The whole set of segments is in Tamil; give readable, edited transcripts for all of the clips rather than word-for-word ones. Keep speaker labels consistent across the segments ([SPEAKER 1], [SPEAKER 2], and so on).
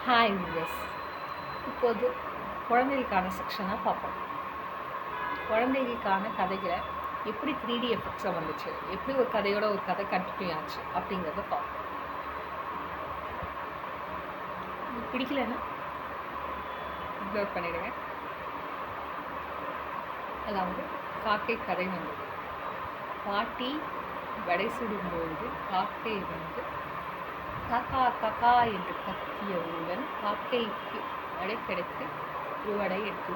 [SPEAKER 1] Hi viewers. இப்போது குழந்தைகளுக்கான செக்ஷனாக பார்ப்போம். குழந்தைகளுக்கான கதைகளை எப்படி 3D எஃபெக்ட்ஸாக வந்துச்சு, எப்படி ஒரு கதையோட ஒரு கதை கண்டினியூ ஆச்சு அப்படிங்கிறத பார்ப்போம். பிடிக்கலன்னா இக்னோர் பண்ணிடுங்க. அதாவது காக்கை கதை வந்தது. பாட்டி வடை சுடும்பொழுது காக்கை வந்து காக்கா காக்கா என்று கத்தியவுடன் காக்கைக்கு வடை கிடைத்து ஒரு வடை எடுத்து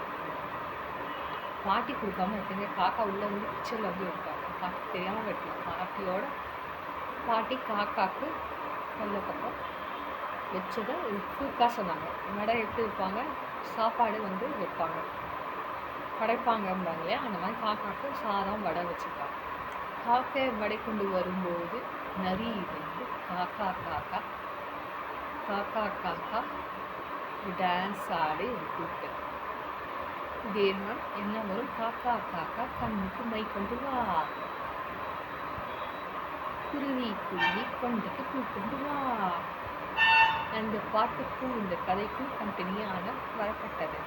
[SPEAKER 1] பாட்டி கொடுக்காம இருக்குங்க. காக்கா உள்ளே வந்து கிச்சனில் வந்து வைப்பாங்க. பாட்டி தெரியாமல் வைக்கலாம். பாட்டி காக்காக்கு நல்ல பக்கம் வச்சதை தூக்கா சொன்னாங்க. வடை எடுத்து வைப்பாங்க, சாப்பாடு வந்து வைப்பாங்க, படைப்பாங்கம்பாங்க இல்லையா, அந்த மாதிரி காக்காக்கு சாதம் வடை வச்சுருப்பாங்க. காக்கை வடை கொண்டு வரும்போது நரி வந்து காக்கா காக்கா காக்கா காக்கா டான்ஸ் ஆடி கூப்பிட்டு இதே நாள் என்ன வரும், காக்கா காக்கா கண்ணுக்கு மை கொண்டு வா, குருவி குருவி கொண்டுக்கு பூ கொண்டு வா. அந்த பாட்டுக்கும் இந்த கதைக்கும் கண்டினியூவாக வரப்பட்டது.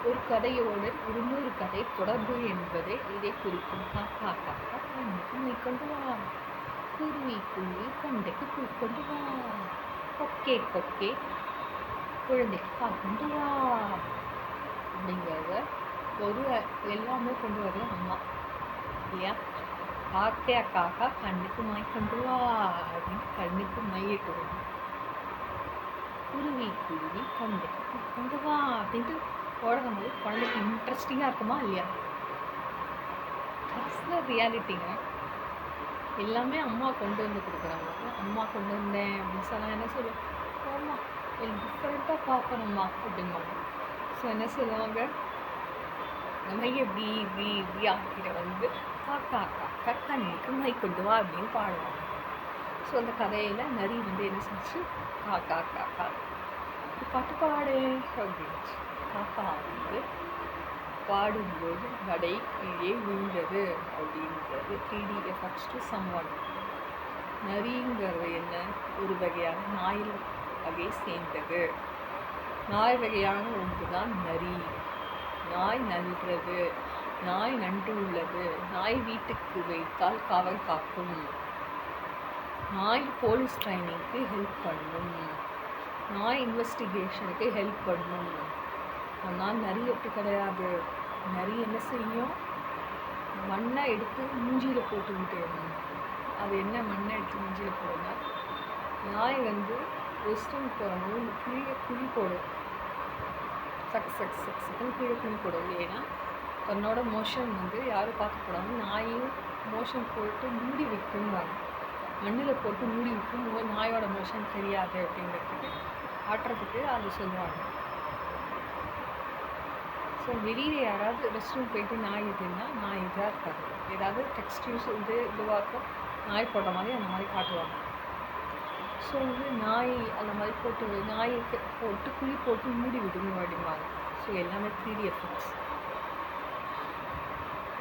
[SPEAKER 1] ஒரு கதையோடு இன்னொரு கதை தொடர்பு என்பதை இதை குறிக்கும். காக்கா காக்கா கண்ணுக்கு மை கொண்டு வா, குருவி குருவி கொண்டைக்கு பூ கொண்டு வா, கொக்கே கொக்கே குழந்தைக்கு பால் கொண்டு வா அப்படிங்கிறத ஒரு எல்லாமே கொண்டு வரது அம்மா இல்லையா. காக்கையா காக்கா கண்ணுக்கு மை கொண்டு வா அப்படின்னு கண்ணுக்கு மையிட்டு வரும். குருவி குருவி கொண்டைக்கு பூ கொண்டு வா அப்படின்ட்டு போடும்போது குழந்தைக்கு இன்ட்ரெஸ்டிங்காக இருக்குமா இல்லையா? ரியாலிட்டிங்க. எல்லாமே அம்மா கொண்டு வந்து கொடுக்குறாங்க. அம்மா கொண்டு வந்தேன் அப்படின்னு சொன்னால் என்ன சொல்லுவோம், அம்மா டிஃப்ரெண்ட்டாக பார்க்கணும்மா அப்படிம்பாங்க. ஸோ என்ன சொல்லுவாங்க, நம்ம எப்படி இப்படி இப்படி ஆக்கிற வந்து காக்கா காக்கா கண்ணுக்கு மை கொண்டு வா அப்படின்னு பாடுவாங்க. ஸோ அந்த கதையில் நரி வந்து என்ன செஞ்சு காக்கா காக்கா பாட்டு பாடு அப்படின்னுச்சு. காக்கா வந்து பாடும்போது வடை கீழே விழுந்தது அப்படின்றது 3D எஃபெக்ட்ஸ் டு சம்ஒன். நரிங்கிறது என்ன, ஒரு வகையான நாய் வகை சேர்ந்தது. நாய் வகையான ஒன்று தான் நரி. நாய் நன்றது, நாய் நன்று உள்ளது. நாய் வீட்டுக்கு வைத்தால் காவல் காக்கும். நாய் போலீஸ் ட்ரைனிங்க்கு ஹெல்ப் பண்ணும். நாய் இன்வெஸ்டிகேஷனுக்கு ஹெல்ப் பண்ணும். ஆனால் நரி அப்படி கிடையாது. நரி என்ன செய்யும், மண்ணை எடுத்து மூஞ்சியில் போட்டுக்கிட்டு. அது என்ன மண்ணை எடுத்து மூஞ்சியில் போடுங்க, நாய் வந்து ரெஸ்ட்ரூம் போகும்போது கீழே குழி போடும். சக்ஸுன்னு கீழே குழி போடும். ஏன்னா தன்னோட மோஷன் வந்து யாரும் பார்க்கக்கூடாது. நாயும் மோஷன் போட்டு மூடி வைக்கும்பாங்க. மண்ணில் போட்டு மூடி வைக்கும் போது நாயோட மோஷன் தெரியாது அப்படிங்கிறதுக்கு ஆட்டுறதுக்கு அது சொல்லுவாங்க. ஸோ வெளியில் யாராவது ரெஸ்ட் ரூம் போயிட்டு நாய் இதுன்னா நாய் இதாக இருக்காது. ஏதாவது டெக்ஸ்டியூஸ் இதுவாக இருக்கும், நாய் போடுற மாதிரி அந்த மாதிரி காட்டுவாங்க. ஸோ வந்து நாய் அந்த மாதிரி போட்டு நாய்க்கு போட்டு குழி போட்டு மூடி விடுங்க அப்படிம்பாங்க. ஸோ எல்லாமே 3D எஃபெக்ட்ஸ்.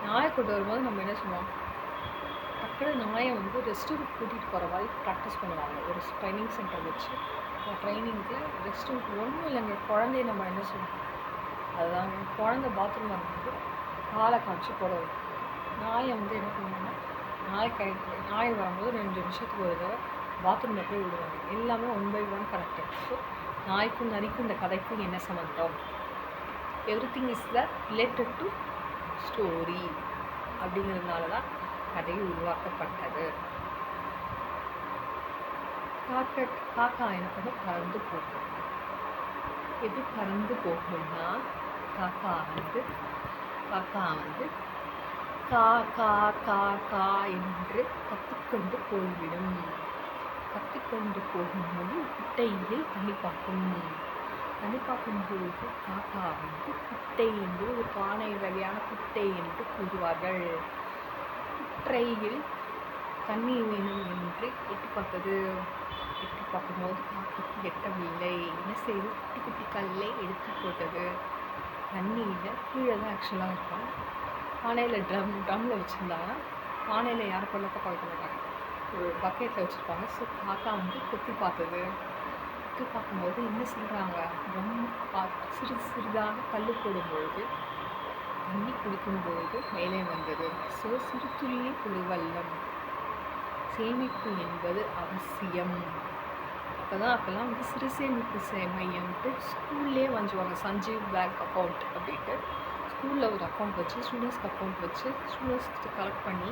[SPEAKER 1] நாயை கொண்டு வரும்போது நம்ம என்ன சொல்லுவோம், டக்குனு நாயை வந்து ரெஸ்ட் ரூம் கூட்டிகிட்டு போகிற மாதிரி ப்ராக்டிஸ் பண்ணுவாங்க. ஒரு ட்ரைனிங் சென்டர் வச்சு ட்ரைனிங்க்கு ரெஸ்ட் ரூம் ஒன்றும் இல்லைங்க. குழந்தைய நம்ம என்ன சொல்லுவோம், அதுதாங்க குழந்தை பாத்ரூம் வரும்போது காலை காய்ச்சி போடுவோம். நாயை வந்து என்ன பண்ணுவாங்கன்னா நாய் வரும்போது 2 நிமிஷத்துக்கு ஒரு தடவை பாத்ரூமில் போய் விடுவாங்க. எல்லாமே 1 by 1 கரெக்டாக. ஸோ நாய்க்கும் நரிக்கும் இந்த கதைக்கும் என்ன சம்மந்தம், everything is the related to story அப்படிங்கிறதுனால தான் கதை உருவாக்கப்பட்டது. காக்கா என்ன பண்ண பறந்து போகும். எப்படி பறந்து போகும்னா, காக்கா வந்து கா கா கா கா என்று கத்திக்கொண்டு போய்விடும். கத்திக்கொண்டு போகும்போது குட்டையில் தண்ணி பார்க்கும்போது காக்கா வந்து குட்டை என்று ஒரு பானை வகையான குட்டை என்று கூறுவார்கள். குட்டையில் தண்ணீர் வேணும் என்று எட்டி பார்க்கும்போது காக்கைக்கு எட்டவில்லை. என்ன செய்து, குட்டி குட்டி கல்லை எடுத்து போட்டது. தண்ணியில் கீழே தான் ஆக்சுவலாக இருக்கும். பானையில் ட்ரம்மில் வச்சுருந்தாங்கன்னா பானையில் யாரும் கொள்ளப்பக்க வைக்க மாட்டாங்க, ஒரு பக்கெட்டில் வச்சுருப்பாங்க. ஸோ காக்கா வந்து கொத்தி பார்த்தது. உற்று பார்க்கும்போது என்ன சொல்கிறாங்க, சிறிது சிறிதாக கல் போடும்பொழுது தண்ணி குடிக்கும்பொழுது மேலே வந்தது. ஸோ சிறு துள்ளி பெருவெள்ளம், சேமிப்பு என்பது அவசியம். அப்போல்லாம் வந்து சிறு சேமிப்பு மையம்ட்டு ஸ்கூல்லேயே வாங்குவாங்க. சஞ்சீவ் பேங்க் அக்கௌண்ட் அப்படின்ட்டு ஸ்கூலில் ஒரு அக்கௌண்ட் வச்சு ஸ்டூடெண்ட்ஸ்க்கு அக்கௌண்ட் வச்சு ஸ்டூடெண்ட்ஸ்க்கு கலெக்ட் பண்ணி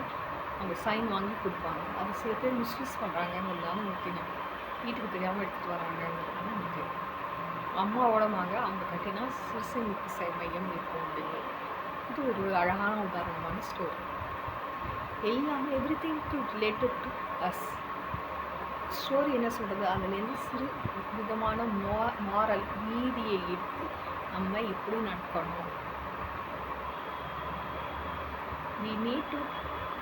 [SPEAKER 1] அவங்க சைன் வாங்கி கொடுப்பாங்க. அதை சில பேர் மிஸ்யூஸ் பண்ணுறாங்கங்கிறதுனால முக்கியம், வீட்டுக்கு தெரியாமல் எடுத்துகிட்டு வராங்கங்கிறதுனால முக்கியம். அம்மாவோட மக அவங்க கட்டினா சிறு சேமிப்பு மையம் இருக்கும் அப்படிங்கிறது இது ஒரு அழகான உதாரணமான ஸ்டோரி. எல்லாமே everything to related to us. Story என்ன சொல்கிறது, அதுலேருந்து சிறு விதமான மாரல் நீதியை எடுத்து நம்ம எப்படி நடக்கணும். We need to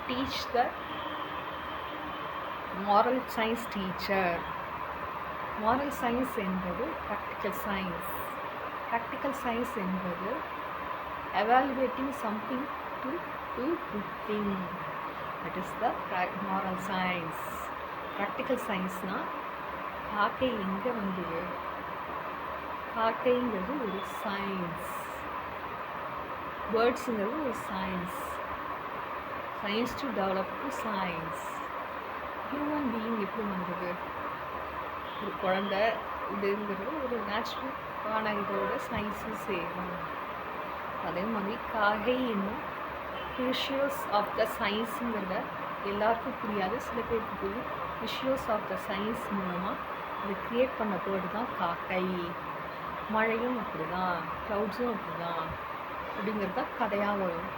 [SPEAKER 1] teach the moral science teacher. moral science என்பது practical science. practical science என்பது evaluating something to do good thing. That is the moral science. practical science-னா காக்கை எங்கே வந்தது, காக்கைங்கிறது ஒரு சயின்ஸ், பேர்ட்ஸுங்கிறது ஒரு science, science to develop to science. Human being எப்படி வந்தது, ஒரு குழந்தை இதுங்கிறது ஒரு நேச்சுரலான இதோட சயின்ஸும் சேரும். அதே மாதிரி காகை என்னும் விஷுவல்ஸ் ஆஃப் த சயின்ஸுங்கிறத எல்லாருக்கும் புரியாது, சில பேருக்கு புரியும். விஷுவல்ஸ் ஆஃப் த சயின்ஸ் மூலமாக அது க்ரியேட் பண்ண பேர்டு தான் காக்கை. மழையும் அப்படி தான், க்ளவுட்ஸும் அப்படி தான் அப்படிங்கிறது தான் கதையாக வரும்.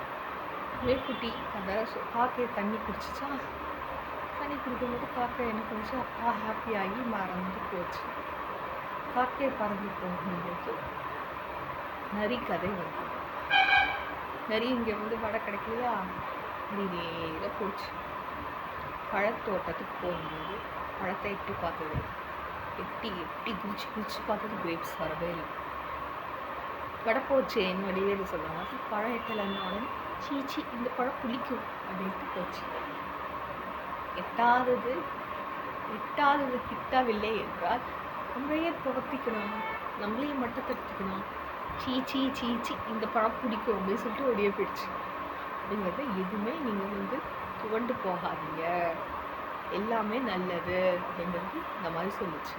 [SPEAKER 1] மேற்குட்டி கதை காக்கை தண்ணி குடிச்சிச்சா, தண்ணி குடிக்கும்போது காக்கை என்ன பண்ணிச்சு, அப்பா ஹாப்பியாகி மறந்து போச்சு. காக்கை பறந்து போகும்போது நரி கதை வருது. நரி இங்கே வந்து வடை கிடைக்குதா, நரி நேராக போச்சு. பழத்தோட்டத்துக்கு போகும்போது பழத்தை எட்டி பார்த்தது, எட்டி குதிச்சு பார்த்தது கிரேப்ஸ் வரவே இல்லை. வடை போச்சேன்னு வடிவேலு சொல்கிற மாதிரி பழம் எட்டலைன்னா உடனே சீச்சி இந்த பழம் புளிக்கும் அப்படின்ட்டு போச்சு. எட்டாதது கிட்டவில்லை என்றால் நம்மளையே துரத்திக்கணும், நம்மளையே மட்டத்தடுத்திக்கணும். சீச்சி இந்த பழம் பிடிக்கும் அப்படின்னு சொல்லிட்டு ஒடியே போயிடுச்சு. அப்படிங்கிறத எதுவுமே நீங்கள் வந்து துவண்டு போகாதீங்க, எல்லாமே நல்லது அப்படிங்கிறது இந்த மாதிரி சொல்லிச்சு.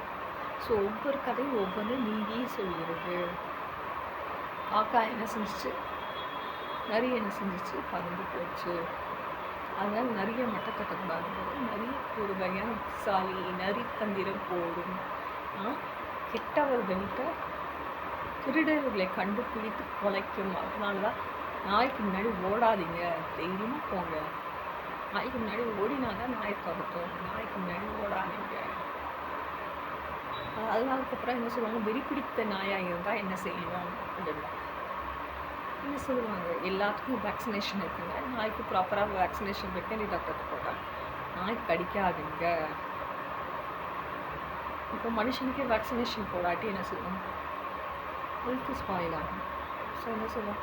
[SPEAKER 1] ஸோ ஒவ்வொரு கதையும் ஒவ்வொன்று நீதியே சொல்கிறது. காக்கா என்ன செஞ்சிச்சு, நரி என்ன செஞ்சிச்சு, பறந்து போச்சு. அதனால் நிறைய மட்டும் கட்டக்கூடாதுங்கிறது. நிறைய ஒரு வகையான புத்திசாலி, நரி தந்திரம் போடும். கெட்டவர்கள்கிட்ட திருடர்களை கண்டுபிடித்து கொலைக்கும். அதனால தான் நாய்க்கு முன்னாடி ஓடாதீங்க, தைரியமாக போங்க. நாய்க்கு முன்னாடி ஓடினாதான் நாய் துரத்தும், நாய்க்கு முன்னாடி ஓடாதீங்க. அதுக்கப்புறம் என்ன சொல்லுவாங்க, வெறி பிடித்த நாயாக இருந்தால் என்ன செய்யணும் அப்படின்னா என்ன சொல்லுவாங்க, எல்லாத்துக்கும் வேக்சினேஷன் இருக்குங்க, நாய்க்கு ப்ராப்பராக வேக்சினேஷன் வெட்டரி டாக்டர் போட்டால் நாய் கடிக்காதுங்க. இப்போ மனுஷனுக்கே வேக்சினேஷன் போடாட்டி என்ன சொல்லுவோம், ஹெல்த் ஸ்பாயில் ஆகும். ஸோ என்ன சொல்லுவோம்,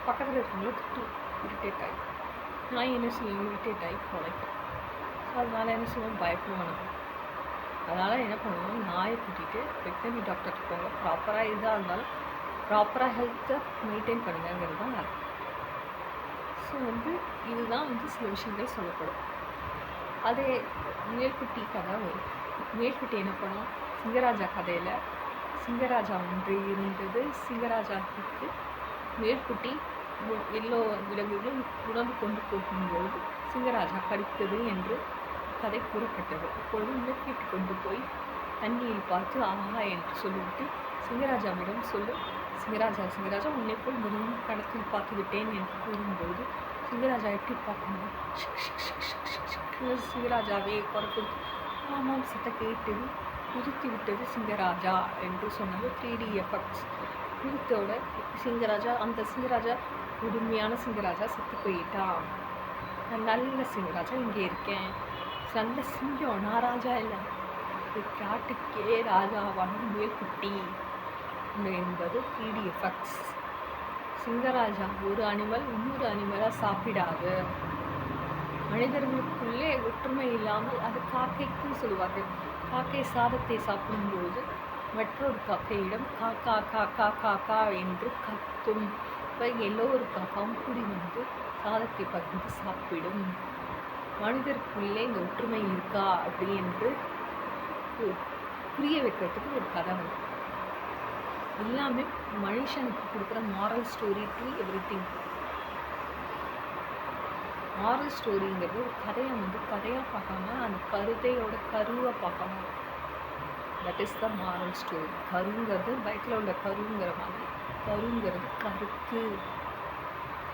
[SPEAKER 1] பக்கத்தில் இருக்கவங்கள திட்டு, இரிட்டேட் ஆகி நாய் என்ன செய்யும், இரிட்டேட் ஆகி குலைக்கும். ஸோ அதனால் என்ன செய்வோம், பயப்படுவோம். அதனால் என்ன பண்ணுவோம், நாயை கூட்டிகிட்டு வெட்டரி டாக்டருக்கு போங்க, ப்ராப்பராக இதாக இருந்தாலும் ப்ராப்பராக ஹெல்த்தை மெயின்டைன் பண்ணுங்கிறது தான் அர்த்தம். ஸோ வந்து இதுதான் வந்து சில விஷயங்கள் சொல்லப்படும். அதே மேல்குட்டி கதை வரும். மேல்குட்டி என்ன பண்ணும், சிங்கராஜா கதையில் சிங்கராஜா ஒன்று இருந்தது. சிங்கராஜாவுக்கு மேல்குட்டி எல்லோ விலங்குகளும் உணவு கொண்டு போகும்பொழுது சிங்கராஜா கடித்தது என்று கதை கூறப்பட்டது. அப்பொழுது மேல்குட்டி கொண்டு போய் தண்ணியில் பார்த்து ஆஹா என்று சொல்லிவிட்டு சிங்கராஜாவிடம் சொல்லும், சிங்கராஜா உன்னை போல் மிகவும் கடத்தில் பார்த்து விட்டேன் என்று கூறும்போது சிங்கராஜா எட்டி பார்க்கணும், சிங்கராஜாவே குறை கொடுத்து ஆமாம் சட்டை கேட்டு குதித்து விட்டது சிங்கராஜா என்று சொன்னது 3D எஃபெக்ட்ஸ். குதித்தோட அந்த சிங்கராஜா உண்மையான சிங்கராஜா செத்து போயிட்டான். நான் நல்ல சிங்கராஜா இங்கே இருக்கேன், நல்ல சிங்கம், நான் ராஜா இல்லை, காட்டுக்கே ராஜாவான மேல்குட்டி என்பது 3D எஃபெக்ட்ஸ். சிங்கராஜா ஒரு அனிமல் இன்னொரு அனிமலாக சாப்பிடாது. மனிதர்களுக்குள்ளே ஒற்றுமை இல்லாமல் அது காக்கைக்கும் சொல்லுவார்கள். காக்கை சாதத்தை சாப்பிடும்பொழுது மற்றொரு காக்கையிடம் காக்கா காக்கா காக்கா என்று கத்தும். இப்போ எல்லோரு காக்காவும் கூடி வந்து சாதத்தை பகிர்ந்து சாப்பிடும். மனிதருக்குள்ளே இந்த ஒற்றுமை இருக்கா அப்படி என்று புரிய வைக்கிறதுக்கு ஒரு கதை வந்து எல்லாமே மனுஷனுக்கு கொடுக்குற moral story to everything. Moral ஸ்டோரிங்கிறது ஒரு கதையை வந்து கதையாக பார்க்காம அந்த கருத்தையோட கருவை பார்க்கணும். That is the moral story. கருங்கிறது வயிற்றில் உள்ள கருங்கிற மாதிரி, கருங்கிறது கருத்து.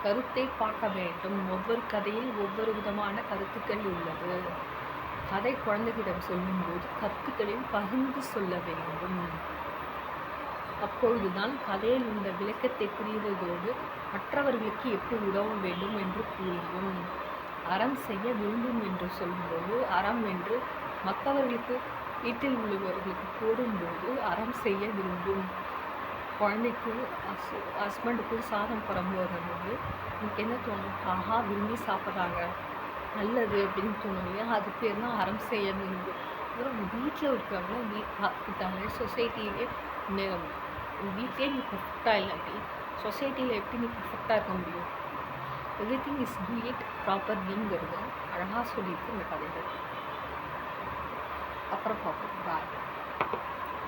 [SPEAKER 1] கருத்தை பார்க்க வேண்டும். ஒவ்வொரு கதையில் ஒவ்வொரு விதமான கருத்துக்கள் உள்ளது. கதை குழந்தைகளிடம் சொல்லும்போது கருத்துக்களையும் பகிர்ந்து சொல்ல வேண்டும். அப்பொழுதுதான் கதையில் உள்ள விளக்கத்தை புரிவதோடு மற்றவர்களுக்கு எப்படி உதவ வேண்டும் என்று புரியும். அறம் செய்ய வேண்டும் என்று சொல்லும்போது அறம் என்று மற்றவர்களுக்கு வீட்டில் உள்ளவர்களுக்கு போடும்போது அறம் செய்ய விரும்பும். குழந்தைக்கு ஹஸ்பண்டுக்கு சாதம் பரம்பும்போது எனக்கு என்ன தோணும், ஆஹா விரும்பி சாப்பிட்றாங்க நல்லது அப்படின்னு தோணும் இல்லையா? அது பேர் தான் அறம் செய்ய விரும்பும். அப்புறம் வீட்டில் இருக்கிறவங்க பார்த்துக்கிட்டாங்க. சொசைட்டிலே வீட்லேயே நீ பர்ஃபெக்டாக இல்லாட்டி சொசைட்டியில் எப்படி நீ பர்ஃபெக்டாக இருக்க முடியும்? Everything is do it ப்ராப்பர்லிங்கிறது அழகாக சொல்லியிருக்கு இந்த கதைகள். அப்புறம் பார்ப்போம். பாய்.